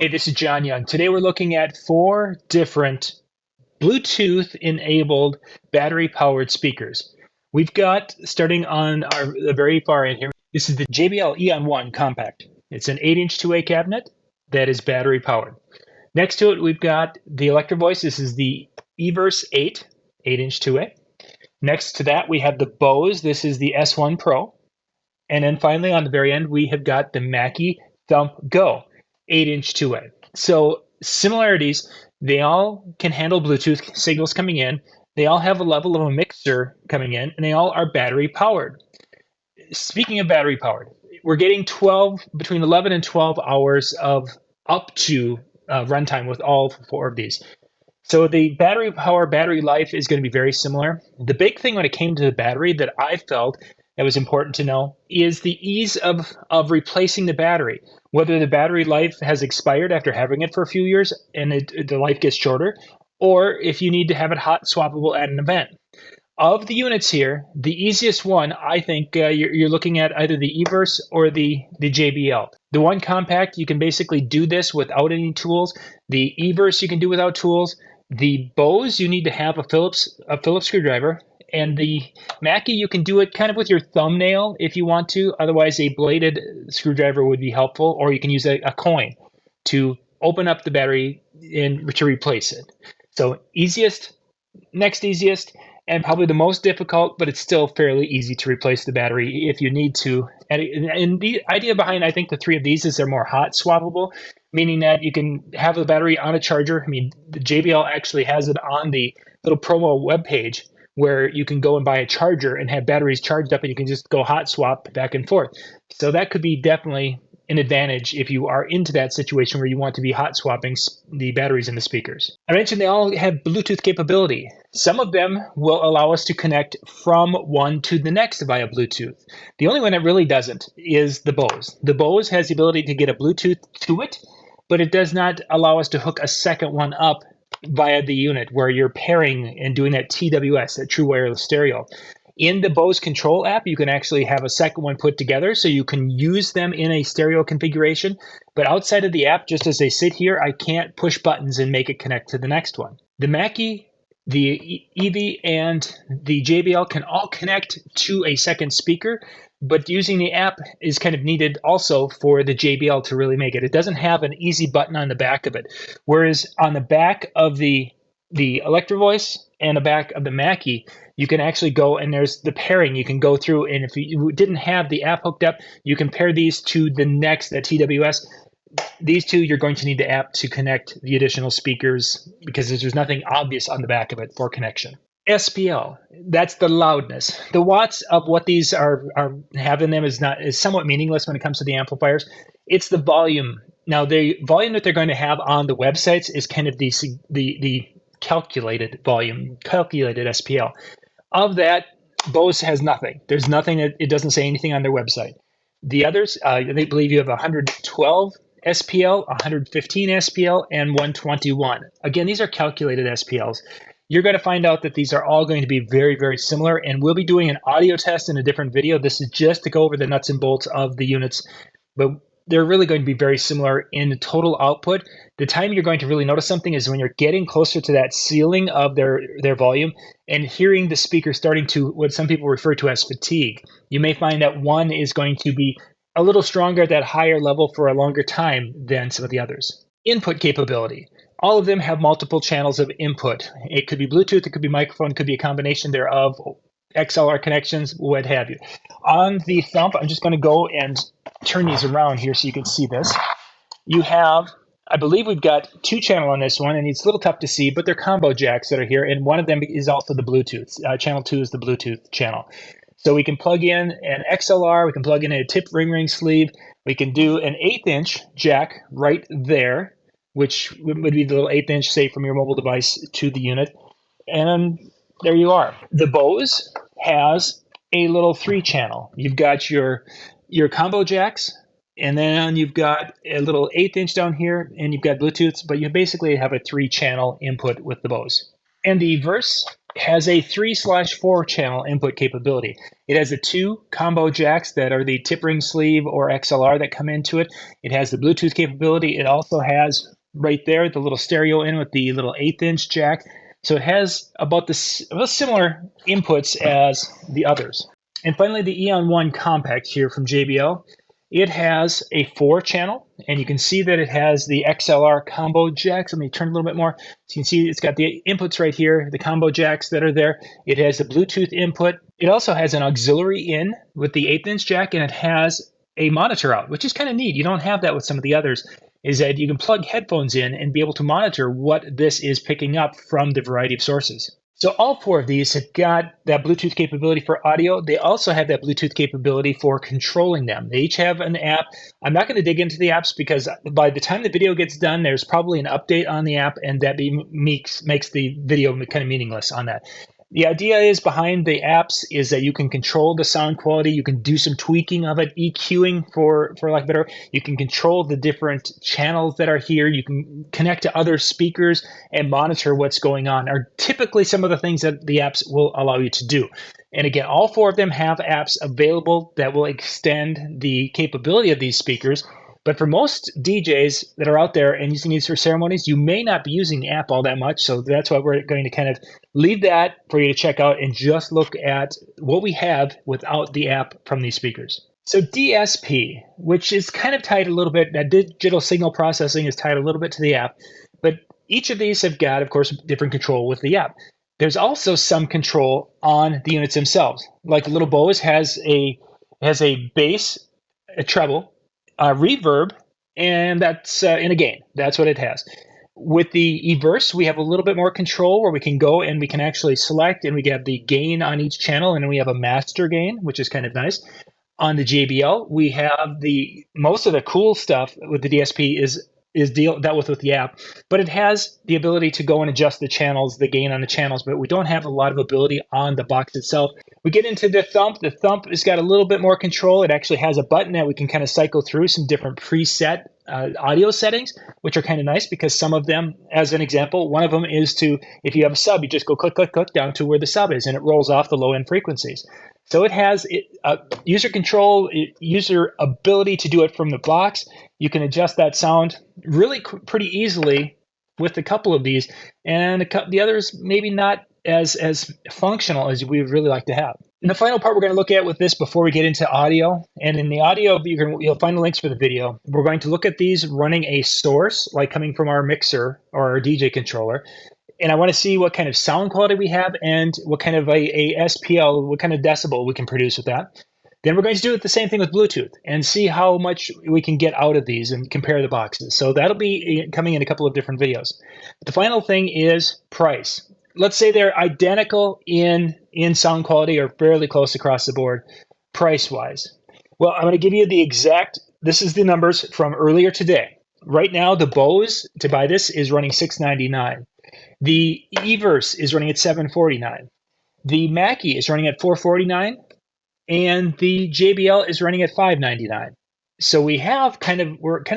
Hey, this is John Young. Today we're looking at four different Bluetooth-enabled battery-powered speakers. We've got, starting on the very far end here, this is the JBL EON One Compact. It's an 8-inch two-way cabinet that is battery-powered. Next to it, we've got the Electro Voice. This is the Everse 8-inch two-way. Next to that, we have the Bose. This is the S1 Pro. And then finally, on the very end, we have got the Mackie Thump Go 8-inch two-way. So similarities, they all can handle Bluetooth signals coming in. They all have a level of a mixer coming in, and they all are battery powered. Speaking of battery powered, we're getting between 11 and 12 hours of up to runtime with all four of these. So the battery power, battery life is going to be very similar. The big thing when it came to the battery that I felt that was important to know is the ease of replacing the battery. Whether the battery life has expired after having it for a few years and the life gets shorter, or if you need to have it hot swappable at an event. Of the units here, the easiest one, I think, you're looking at either the Everse or the JBL. The One Compact, you can basically do this without any tools. The Everse, you can do without tools. The Bose, you need to have a Phillips screwdriver. And the Mackie, you can do it kind of with your thumbnail if you want to. Otherwise, a bladed screwdriver would be helpful, or you can use a coin to open up the battery and to replace it. So easiest, next easiest, and probably the most difficult, but it's still fairly easy to replace the battery if you need to. And the idea behind, I think, the three of these is they're more hot swappable, meaning that you can have the battery on a charger. I mean, the JBL actually has it on the little promo webpage where you can go and buy a charger and have batteries charged up and you can just go hot swap back and forth. So that could be definitely an advantage if you are into that situation where you want to be hot swapping the batteries in the speakers. I mentioned they all have Bluetooth capability. Some of them will allow us to connect from one to the next via Bluetooth. The only one that really doesn't is the Bose. The Bose has the ability to get a Bluetooth to it, but it does not allow us to hook a second one up via the unit where you're pairing and doing that TWS, that true wireless stereo. In the Bose control app, you can actually have a second one put together so you can use them in a stereo configuration. But outside of the app, just as they sit here, I can't push buttons and make it connect to the next one. The Mackie, the EV, and the JBL can all connect to a second speaker, but using the app is kind of needed also for the JBL to really make it. It doesn't have an easy button on the back of it. Whereas on the back of the Electro Voice and the back of the Mackie, you can actually go and there's the pairing you can go through. And if you didn't have the app hooked up, you can pair these to the next, that TWS. These two, you're going to need the app to connect the additional speakers because there's nothing obvious on the back of it for connection. SPL, that's the loudness. The watts of what these are have in them is somewhat meaningless when it comes to the amplifiers. It's the volume. Now, the volume that they're going to have on the websites is kind of the calculated volume, calculated SPL. Of that, Bose has nothing. There's nothing. It doesn't say anything on their website. The others, they believe you have 112 SPL, 115 SPL, and 121. Again, these are calculated SPLs. You're going to find out that these are all going to be very, very similar, and we'll be doing an audio test in a different video. This is just to go over the nuts and bolts of the units, but they're really going to be very similar in total output. The time you're going to really notice something is when you're getting closer to that ceiling of their volume and hearing the speaker starting to, what some people refer to as fatigue. You may find that one is going to be a little stronger at that higher level for a longer time than some of the others. Input capability. All of them have multiple channels of input. It could be Bluetooth, it could be microphone, it could be a combination thereof, XLR connections, what have you. On the Thump, I'm just going to go and turn these around here so you can see this. You have, I believe we've got 2-channel on this one, and it's a little tough to see, but they're combo jacks that are here, and one of them is also the Bluetooth. Channel 2 is the Bluetooth channel. So we can plug in an XLR, we can plug in a tip ring sleeve, we can do an 1/8-inch jack right there, which would be the little 1/8-inch, say, from your mobile device to the unit. And there you are. The Bose has a little 3-channel. You've got your combo jacks, and then you've got a little 1/8-inch down here, and you've got Bluetooth, but you basically have a 3-channel input with the Bose. And the Everse has a 3/4 channel input capability. It has the two combo jacks that are the tip ring sleeve or XLR that come into it. It has the Bluetooth capability. It also has right there the little stereo in with the little 1/8" jack. So it has about similar inputs as the others. And finally, the EON One Compact here from JBL. It has a 4-channel, and you can see that it has the XLR combo jacks. Let me turn a little bit more. So you can see it's got the inputs right here, the combo jacks that are there. It has the Bluetooth input. It also has an auxiliary in with the 1/8" jack, and it has a monitor out, which is kind of neat. You don't have that with some of the others, is that you can plug headphones in and be able to monitor what this is picking up from the variety of sources. So all 4 of these have got that Bluetooth capability for audio. They also have that Bluetooth capability for controlling them. They each have an app. I'm not going to dig into the apps because by the time the video gets done, there's probably an update on the app, and that makes the video kind of meaningless on that. The idea is behind the apps is that you can control the sound quality. You can do some tweaking of it, EQing for lack of better. You can control the different channels that are here. You can connect to other speakers and monitor what's going on, are typically some of the things that the apps will allow you to do. And again, all 4 of them have apps available that will extend the capability of these speakers. But for most DJs that are out there and using these for ceremonies, you may not be using the app all that much. So that's why we're going to kind of leave that for you to check out and just look at what we have without the app from these speakers. So DSP, which is kind of tied a little bit, that digital signal processing is tied a little bit to the app. But each of these have got, of course, different control with the app. There's also some control on the units themselves. Like the little Bose has a bass, a treble, reverb, and that's in a gain. That's what it has. With the Everse, we have a little bit more control where we can go and we can actually select, and we have the gain on each channel, and then we have a master gain, which is kind of nice. On the JBL, we have most of the cool stuff with the DSP is dealt with the app, but it has the ability to go and adjust the channels, the gain on the channels, but we don't have a lot of ability on the box itself. We get into the Thump. The Thump has got a little bit more control. It actually has a button that we can kind of cycle through some different preset audio settings, which are kind of nice because some of them, as an example, one of them is to, if you have a sub, you just go click, click, click down to where the sub is, and it rolls off the low-end frequencies. So it has user control, user ability to do it from the box. You can adjust that sound really pretty easily with a couple of these, and the others maybe not as functional as we would really like to have. And the final part we're going to look at with this before we get into audio, and in the audio, you'll find the links for the video. We're going to look at these running a source, like coming from our mixer or our DJ controller. And I want to see what kind of sound quality we have and what kind of a SPL, what kind of decibel we can produce with that. Then we're going to do the same thing with Bluetooth and see how much we can get out of these and compare the boxes. So that'll be coming in a couple of different videos. The final thing is price. Let's say they're identical in sound quality or fairly close across the board, price-wise. Well, I'm going to give you the exact, this is the numbers from earlier today. Right now, the Bose, to buy this, is running $699. The Everse is running at $749. The Mackie is running at $449. And the JBL is running at $599. So we're kind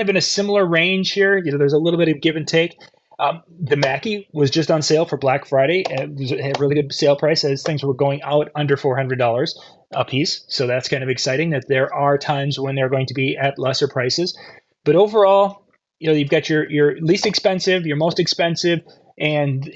of in a similar range here. There's a little bit of give and take. The Mackie was just on sale for Black Friday. It had a really good sale price as things were going out under $400 a piece. So that's kind of exciting that there are times when they're going to be at lesser prices. But overall, you've got your least expensive, your most expensive, and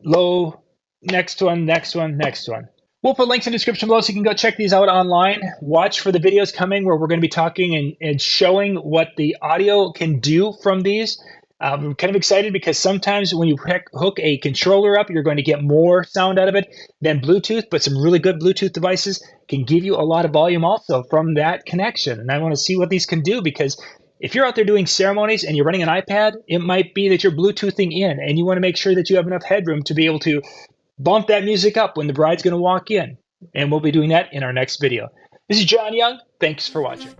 low, next one, next one, next one. We'll put links in the description below so you can go check these out online. Watch for the videos coming where we're going to be talking and showing what the audio can do from these. I'm kind of excited because sometimes when you hook a controller up, you're going to get more sound out of it than Bluetooth, but some really good Bluetooth devices can give you a lot of volume also from that connection. And I want to see what these can do because if you're out there doing ceremonies and you're running an iPad, it might be that you're Bluetoothing in and you want to make sure that you have enough headroom to be able to bump that music up when the bride's going to walk in. And we'll be doing that in our next video. This is John Young. Thanks for watching.